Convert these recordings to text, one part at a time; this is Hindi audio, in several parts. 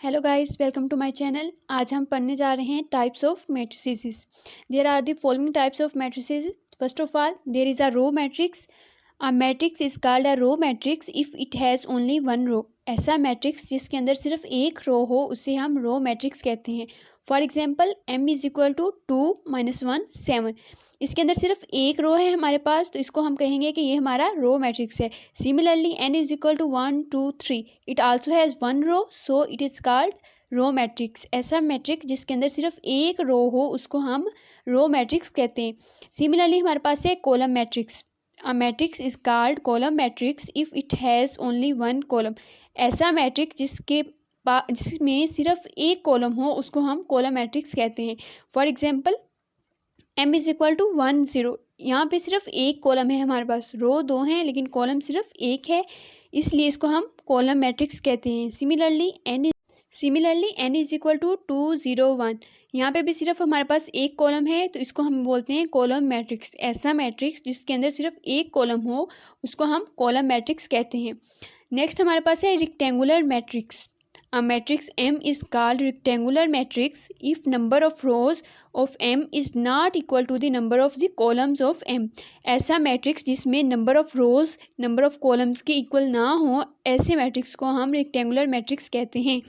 Hello guys, welcome to my channel. आज हम पढ़ने जा रहे हैं types of matrices. There are the following types of matrices. First of all, there is a row matrix. A matrix is called a row matrix if it has only one row. ऐसा मैट्रिक्स जिसके अंदर सिर्फ एक रो हो उसे हम रो मैट्रिक्स कहते हैं। For example, m is equal to 2 - 1 7। इसके अंदर सिर्फ एक रो है हमारे पास, तो इसको हम कहेंगे कि ये हमारा रो मैट्रिक्स है। Similarly, n is equal to 1 2 3। It also has one row, so it is called row matrix. ऐसा मैट्रिक्स जिसके अंदर सिर्फ एक रो हो उसको हम रो मैट्रिक्स कहते हैं। सिमिलरली, हमारे पास है column matrix. A matrix is called column matrix if it has only one column. ऐसा मैट्रिक्स जिसमें सिर्फ एक कॉलम हो उसको हम कॉलम मैट्रिक्स कहते हैं। For example, m is equal to 1 0। यहाँ पे सिर्फ एक कॉलम है हमारे पास, रो दो हैं लेकिन कॉलम सिर्फ एक है, इसलिए इसको हम कॉलम मैट्रिक्स कहते हैं। Similarly n is equal to 2 0 1। यहाँ पे भी सिर्फ हमारे पास एक कॉलम है, तो इसको हम बोलते हैं कॉलम मैट्रिक्स। ऐसा मैट्रिक्स जिसके अंदर सिर्फ एक कॉलम हो उसको हम कॉलम मैट्रिक्स कहते हैं। नेक्स्ट हमारे पास है rectangular matrix. A matrix M is called rectangular matrix if number of rows of M is not equal to the number of the columns of M। ऐसा मैट्रिक्स जिसमें number of rose number of columns के इक्वल ना हो, ऐसे मैट्रिक्स को हम रेक्टेंगुलर मैट्रिक्स कहते हैं।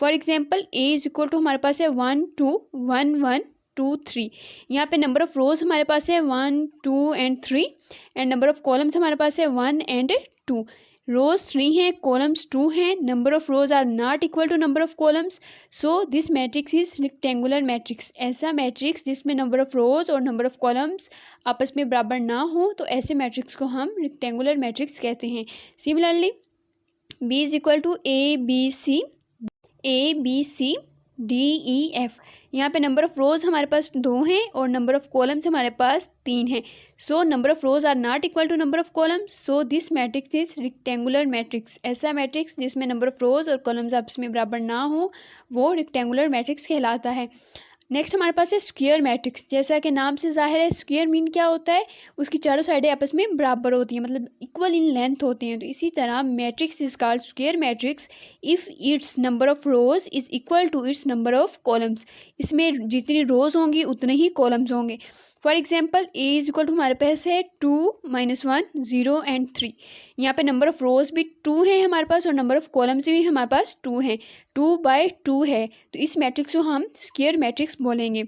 For example, A is equal to हमारे पास है 1 2 1 1 2 3। यहाँ पे नंबर ऑफ रोज हमारे पास है 1 2 and 3 and number of columns हमारे पास है 1 एंड 2। रोज 3 हैं, कॉलम्स 2 हैं, number of rows are not equal to number of columns, so this matrix is rectangular matrix. ऐसा मैट्रिक्स जिसमें नंबर ऑफ रोज और नंबर ऑफ कॉलम्स आपस में बराबर ना हो, तो ऐसे मैट्रिक्स को हम रेक्टेंगुलर मैट्रिक्स कहते हैं। Similarly, b is equal to A B C D E F. यहाँ पे नंबर ऑफ रोज हमारे पास 2 हैं और नंबर ऑफ कॉलम्स हमारे पास 3 हैं, so number of rows are not equal to number of columns, so this matrix is rectangular matrix. ऐसा मैट्रिक्स जिसमें नंबर ऑफ रोज और कॉलम्स आपस में बराबर ना हो वो रेक्टेंगुलर मैट्रिक्स कहलाता है। नेक्स्ट हमारे पास है स्क्वायर मैट्रिक्स। जैसा कि नाम से जाहिर है, स्क्वायर मीन क्या होता है, उसकी चारों साइडें आपस में बराबर होती हैं, मतलब इक्वल इन लेंथ होते हैं। तो इसी तरह matrix is called square matrix if its number of rows is equal to its number of columns. इसमें जितनी रोज होंगी उतने ही कॉलम्स होंगे। For example, A is equal to हमारे पास है 2 - 1 0 एंड 3। यहाँ पे नंबर ऑफ रोज भी 2 हैं हमारे पास और नंबर ऑफ कॉलम्स भी हमारे पास 2 हैं, 2/2 है, तो इस मैट्रिक्स को हम स्क्वायर मैट्रिक्स बोलेंगे।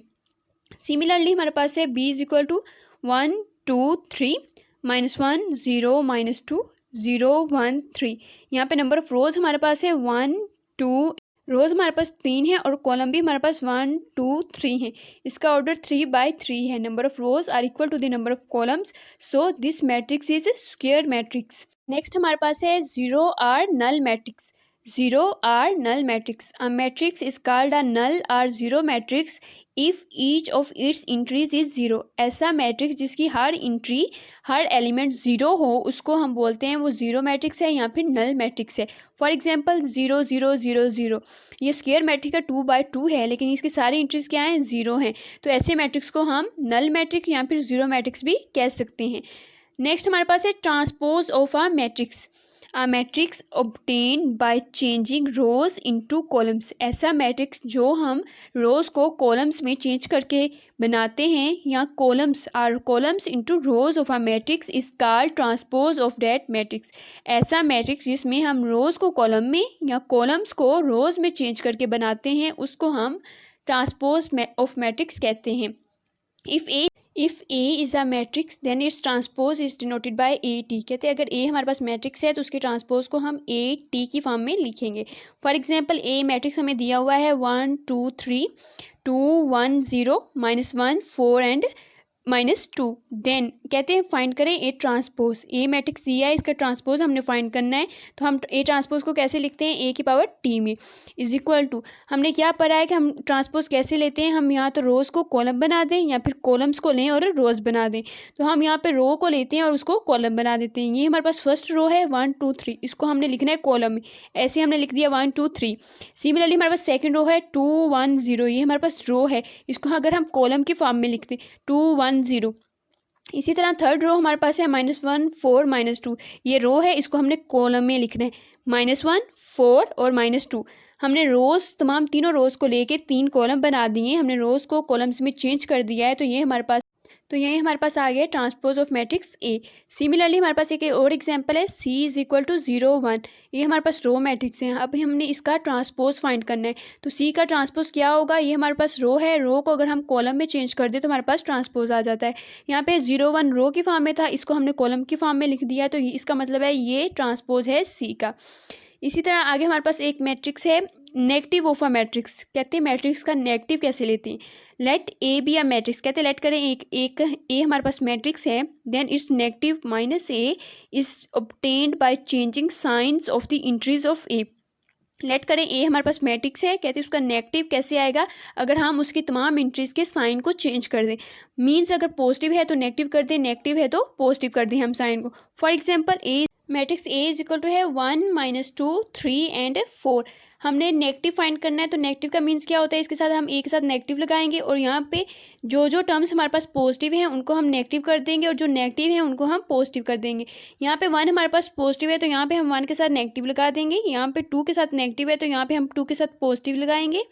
सिमिलरली, हमारे पास है b इज इक्वल टू 1 2 3 -1 0 -2 0 1 3। यहाँ पे नंबर ऑफ रोज हमारे पास है 1 2, रोज हमारे पास 3 है और कॉलम भी हमारे पास 1 2 3 है। इसका ऑर्डर 3/3 है। Number of rows are equal to the number of columns, so this matrix is square matrix. Next हमारे पास है zero or null matrix. Zero or null matrix. A matrix is called a null or zero matrix if each of its entries is zero. ऐसा मैट्रिक्स जिसकी हर इंट्री हर एलिमेंट जीरो हो उसको हम बोलते हैं वो जीरो मैट्रिक्स है या फिर नल मैट्रिक्स है। फॉर एग्जाम्पल, 0 0 0 0, ये स्क्वायर मैट्रिक्स का 2/2 है लेकिन इसकी सारी इंट्रीज क्या हैं, जीरो हैं, तो ऐसे मैट्रिक्स को हम नल मैट्रिक्स या फिर जीरो मैट्रिक्स भी कह सकते हैं। नेक्स्ट हमारे पास है transpose of a matrix. A matrix obtain by changing rose into columns. ऐसा मैट्रिक्स जो हम रोज को कॉलम्स में चेंज करके बनाते हैं या columns into rose of a matrix is called transpose of that matrix. ऐसा मैट्रिक्स जिसमें हम रोज को कॉलम में या कॉलम्स को रोज में चेंज करके बनाते हैं उसको हम ट्रांसपोज ऑफ मैट्रिक्स कहते हैं। If A is a matrix then its transpose is denoted by AT। कहते हैं अगर A हमारे पास मैट्रिक्स है तो उसके ट्रांसपोज को हम AT की फॉर्म में लिखेंगे। फॉर एग्जाम्पल, A मैट्रिक्स हमें दिया हुआ है 1 2 3 2 1 0 -1 4 एंड -2। देन कहते हैं फाइंड करें ए ट्रांसपोज। ए मैट्रिक्स दिया है, इसका ट्रांसपोज हमने फाइंड करना है, तो हम ए ट्रांसपोज को कैसे लिखते हैं, ए की पावर टी में इज इक्वल टू, हमने क्या पढ़ा है कि हम ट्रांसपोज कैसे लेते हैं, हम यहाँ तो रोज़ को कॉलम बना दें या फिर कॉलम्स को लें और रोज़ बना दें। तो हम यहाँ पे रो को लेते हैं और उसको कॉलम बना देते हैं। ये हमारे पास फर्स्ट रो है 1 2 3, इसको हमने लिखना है कॉलम में, ऐसे हमने लिख दिया 1 2 3। सिमिलरली हमारे पास सेकेंड रो है 2 1 0, ये हमारे पास रो है, इसको अगर हम कॉलम की फॉर्म में लिखते 2 1 0। इसी तरह थर्ड रो हमारे पास है -1 4 -2, ये रो है, इसको हमने कॉलम में लिखना है -1, 4 और -2। हमने रोज़ तमाम तीनों रोज़ को लेके 3 कॉलम बना दिए, हमने रोज़ को कॉलम्स में चेंज कर दिया है। तो यही हमारे पास आ गया transpose of matrix A. Similarly हमारे पास एक और एग्जांपल है, C = 0, 1। ये हमारे पास रो मैट्रिक्स है। अब हमने इसका ट्रांसपोज फाइंड करना है। तो C का ट्रांसपोज क्या होगा, ये हमारे पास रो है, रो को अगर हम कॉलम में चेंज कर दें तो हमारे पास ट्रांसपोज आ जाता है। यहाँ पे 0, 1 रो की फॉर्म में था, इसको हमने कॉलम की फॉर्म में लिख दिया, तो इसका मतलब है ये ट्रांसपोज है C का। इसी तरह आगे हमारे पास एक मैट्रिक्स है, नेगेटिव ऑफ अ मैट्रिक्स। कहते हैं मैट्रिक्स का नेगेटिव कैसे लेते हैं। Let A be a matrix, कहते हैं लेट करें एक ए हमारे पास मैट्रिक्स है, then its negative -a is obtained by changing signs of the entries of A. Let करें ए हमारे पास मैट्रिक्स है, कहते हैं उसका नेगेटिव कैसे आएगा, अगर हम उसकी तमाम एंट्रीज के साइन को चेंज कर दें। मीन्स अगर पॉजिटिव है तो नेगेटिव कर दें, नेगेटिव है तो पॉजिटिव कर दें हम साइन को। For example A matrix A = है 1, -2, 3 एंड 4। हमने नेगेटिव फाइंड करना है, तो नेगेटिव का मीन्स क्या होता है, इसके साथ हम ए के साथ नेगेटिव लगाएंगे और यहाँ पे जो टर्म्स हमारे पास पॉजिटिव हैं उनको हम नेगेटिव कर देंगे और जो नेगेटिव हैं उनको हम पॉजिटिव कर देंगे। यहाँ पे 1 हमारे पास पॉजिटिव है तो यहाँ पे हम 1 के साथ नेगेटिव लगा देंगे। यहाँ पे 2 के साथ नेगेटिव है तो यहाँ पे हम 2 के साथ पॉजिटिव लगाएंगे।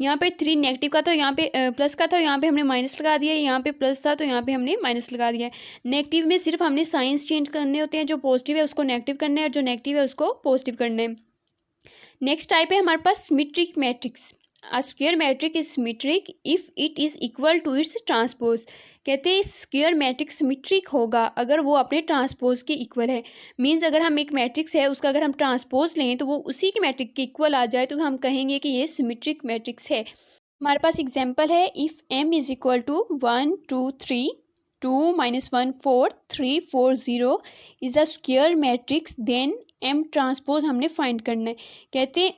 यहाँ पे 3 नेगेटिव का था, यहाँ पे प्लस का था, यहाँ पे हमने माइनस लगा दिया। यहाँ पे प्लस था तो यहाँ पे हमने माइनस लगा दिया है। नेगेटिव में सिर्फ हमने साइंस चेंज करने होते हैं, जो पॉजिटिव है उसको नेगेटिव करना है और जो नेगेटिव है उसको पॉजिटिव करना है। नेक्स्ट टाइप है हमारे पास symmetric matrix. A square matrix is symmetric if it is equal to its transpose. कहते हैं स्क्वायर मैट्रिक्स सिमेट्रिक होगा अगर वो अपने ट्रांसपोज के इक्वल है। मीन्स अगर हम एक मैट्रिक्स है उसका अगर हम ट्रांसपोज लें तो वो उसी के मैट्रिक के इक्वल आ जाए तो हम कहेंगे कि ये सिमेट्रिक मैट्रिक्स है। हमारे पास एग्जाम्पल है, if m = 1, 2, 3, 2, -1, 4, 3, 4, 0 is a square matrix, then m transpose हमने फाइंड करना है। कहते हैं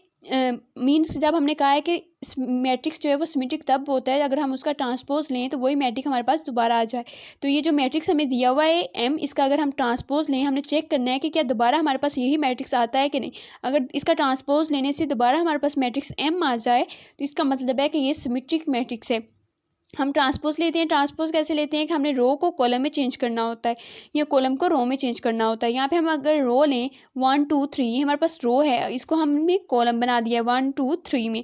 मीन्स जब हमने कहा है कि मैट्रिक्स जो है वो सिमेट्रिक तब होता है अगर हम उसका ट्रांसपोज लें तो वही मैट्रिक हमारे पास दोबारा आ जाए। तो ये जो मैट्रिक्स हमें दिया हुआ है m, इसका अगर हम ट्रांसपोज लें, हमने चेक करना है कि क्या दोबारा हमारे पास यही मैट्रिक्स आता है कि नहीं। अगर इसका ट्रांसपोज लेने से दोबारा हमारे पास मैट्रिक्स m आ जाए तो इसका मतलब है कि ये सिमेट्रिक मैट्रिक्स है। हम ट्रांसपोज लेते हैं, ट्रांसपोज कैसे लेते हैं कि हमने रो को कॉलम में चेंज करना होता है या कॉलम को रो में चेंज करना होता है। यहाँ पे हम अगर रो लें 1, 2, 3, ये हमारे पास रो है, इसको हमने कॉलम बना दिया है 1, 2, 3 में।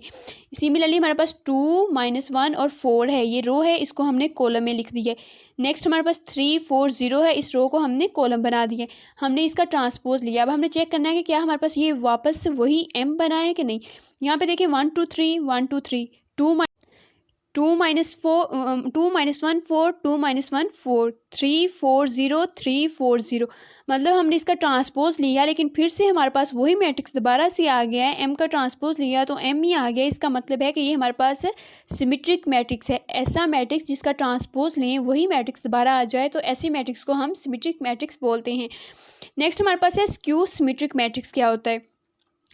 सिमिलरली हमारे पास 2, -1 और 4 है, ये रो है, इसको हमने कॉलम में लिख दिया है। नेक्स्ट हमारे पास 3, 4, 0 है, इस रो को हमने कॉलम बना दिया है, हमने इसका ट्रांसपोज लिया। अब हमने चेक करना है कि क्या हमारे पास ये वापस से वही m बना है कि नहीं। यहाँ पे देखिए 1, 2, 3, 1, 2, 3, 2, -1, 4, 2, -1, 4, 3, 4, 0, 3, 4, 0। मतलब हमने इसका ट्रांसपोज लिया लेकिन फिर से हमारे पास वही मैट्रिक्स दोबारा से आ गया है। m का ट्रांसपोज लिया तो m ही आ गया। इसका मतलब है कि ये हमारे पास सिमेट्रिक मैट्रिक्स है। ऐसा मैट्रिक्स जिसका ट्रांसपोज लें वही मैट्रिक्स दोबारा आ जाए तो ऐसी मैट्रिक्स को हम सिमेट्रिक मैट्रिक्स बोलते हैं। नेक्स्ट हमारे पास है स्क्यू सिमेट्रिक मैट्रिक्स। क्या होता है।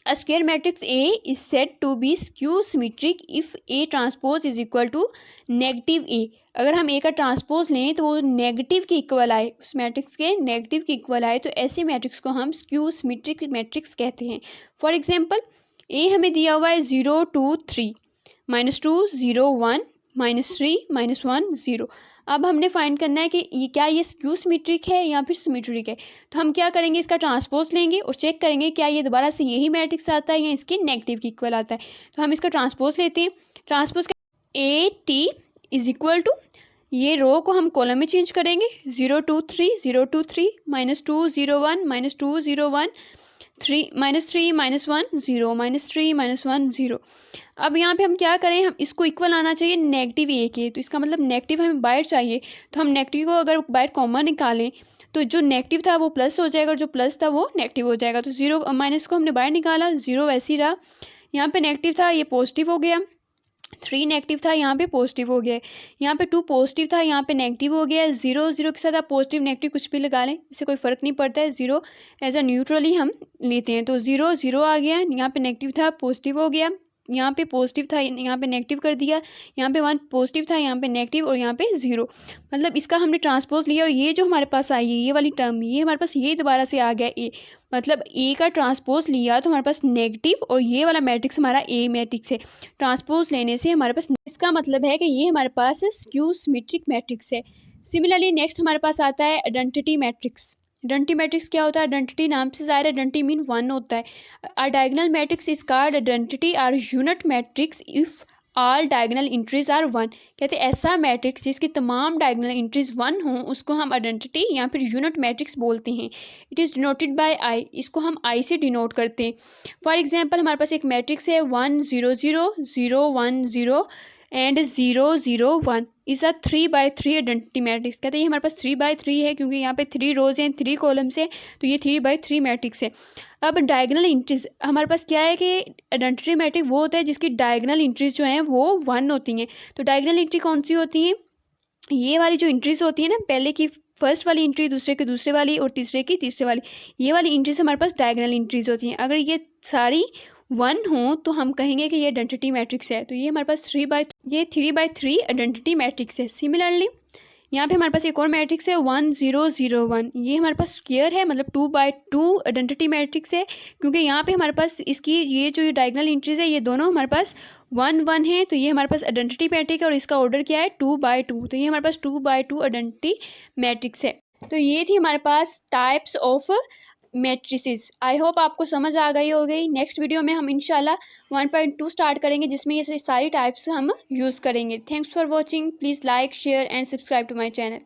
A square matrix A is said to be skew symmetric if A transpose is equal to -A। अगर हम A का ट्रांसपोज लें तो वो नेगेटिव के इक्वल आए, उस मैट्रिक्स के नेगेटिव के इक्वल आए तो ऐसे मैट्रिक्स को हम स्क्यू सिमेट्रिक मैट्रिक्स कहते हैं। फॉर एग्जांपल A हमें दिया हुआ है 0, 2, 3, -2, 0, 1, -3, -1, 0। अब हमने फाइंड करना है कि ये क्या ये स्क्यू सिमेट्रिक है या फिर सिमेट्रिक है। तो हम क्या करेंगे, इसका ट्रांसपोज लेंगे और चेक करेंगे क्या ये दोबारा से यही मैट्रिक्स आता है या इसके नेगेटिव के इक्वल आता है। तो हम इसका ट्रांसपोज लेते हैं। ट्रांसपोज AT = ये रो को हम कॉलम में चेंज करेंगे 0, 2, 3, 0, 2, 3, -2, 0, 1, -2, 0, 1, 3, -3, -1, 0, -3, -1, 0। अब यहाँ पे हम क्या करें, हम इसको इक्वल आना चाहिए नेगेटिव ए के। तो इसका मतलब नेगेटिव हमें बाहर चाहिए, तो हम नेगेटिव को अगर बाहर कॉमन निकालें तो जो नेगेटिव था वो प्लस हो जाएगा और जो प्लस था वो नेगेटिव हो जाएगा। तो 0 माइनस को हमने बाहर निकाला, 0 वैसे ही रहा। यहाँ पे नेगेटिव था, ये पॉजिटिव हो गया। 3 नेगेटिव था, यहाँ पे पॉजिटिव हो गया। यहाँ पे 2 पॉजिटिव था, यहाँ पे नेगेटिव हो गया। 0, 0 के साथ आप पॉजिटिव नेगेटिव कुछ भी लगा लें, इससे कोई फ़र्क नहीं पड़ता है। 0 एज अ न्यूट्रल ही हम लेते हैं। तो 0, 0 आ गया। यहाँ पे नेगेटिव था, पॉजिटिव हो गया। यहाँ पे पॉजिटिव था, यहाँ पे नेगेटिव कर दिया। यहाँ पे 1 पॉजिटिव था, यहाँ पे नेगेटिव और यहाँ पे 0। मतलब इसका हमने ट्रांसपोज लिया और ये जो हमारे पास आई है ये वाली टर्म, ये हमारे पास ये दोबारा से आ गया ए। मतलब ए का ट्रांसपोज लिया तो हमारे पास नेगेटिव और ये वाला मैट्रिक्स हमारा ए मैट्रिक्स है। ट्रांसपोज लेने से हमारे पास, इसका मतलब है कि ये हमारे पास स्क्यू सिमेट्रिक मैट्रिक्स है। सिमिलरली नेक्स्ट हमारे पास आता है आइडेंटिटी मैट्रिक्स। आइडेंटिटी मैट्रिक्स क्या होता है? आइडेंटिटी नाम से ज़ाहिर है, आइडेंटिटी मीन वन होता है। A diagonal matrix is called identity or unit matrix if all diagonal entries are one. कहते हैं ऐसा मैट्रिक्स जिसकी तमाम डायगोनल इंट्रीज वन हों उसको हम आइडेंटिटी या फिर यूनिट मैट्रिक्स बोलते हैं। इट इज़ डिनोटेड बाय आई, इसको हम आई से डिनोट करते हैं। फॉर एग्जांपल हमारे पास एक मैट्रिक्स है 1 0 0 0 1 0 and 0 0 1 is a 3x3 identity matrix. कहते हैं ये हमारे पास 3x3 है क्योंकि यहाँ पे 3 रोज हैं 3 कॉलम्स हैं, तो ये 3x3 मैट्रिक्स है। अब डायगोनल इंट्रीज हमारे पास क्या है कि आइडेंटिटी मैट्रिक्स वो होता है जिसकी डायगोनल इंट्रीज जो हैं वो 1 होती हैं। तो डायगोनल इंट्री कौन सी होती हैं? ये वाली जो इंट्रीज होती है ना, पहले की फर्स्ट वाली इंट्री, दूसरे की दूसरे वाली और तीसरे की तीसरे वाली, ये वाली इंट्रीज हमारे पास डायगोनल इंट्रीज होती हैं। अगर ये सारी 1 हो तो हम कहेंगे कि ये आइडेंटिटी मैट्रिक्स है। तो ये हमारे पास 3x3 आइडेंटिटी मैट्रिक्स है। सिमिलरली यहाँ पे हमारे पास एक और मैट्रिक्स है 1 0 0 1, ये हमारे पास स्क्वायर है, मतलब 2x2 आइडेंटिटी मैट्रिक्स है क्योंकि यहाँ पे हमारे पास इसकी ये जो डायगोनल इंट्रीज है ये दोनों हमारे पास 1 1 है। तो ये हमारे पास आइडेंटिटी मैट्रिक्स है और इसका ऑर्डर क्या है 2x2, तो ये हमारे पास 2x2 आइडेंटिटी मैट्रिक्स है। तो ये थी हमारे पास types of matrices. I hope आपको समझ आ गई हो गई। नेक्स्ट वीडियो में हम इंशाल्लाह 1.2 स्टार्ट करेंगे जिसमें ये सारी टाइप्स हम यूज़ करेंगे। Thanks for watching. Please like share and subscribe to my channel.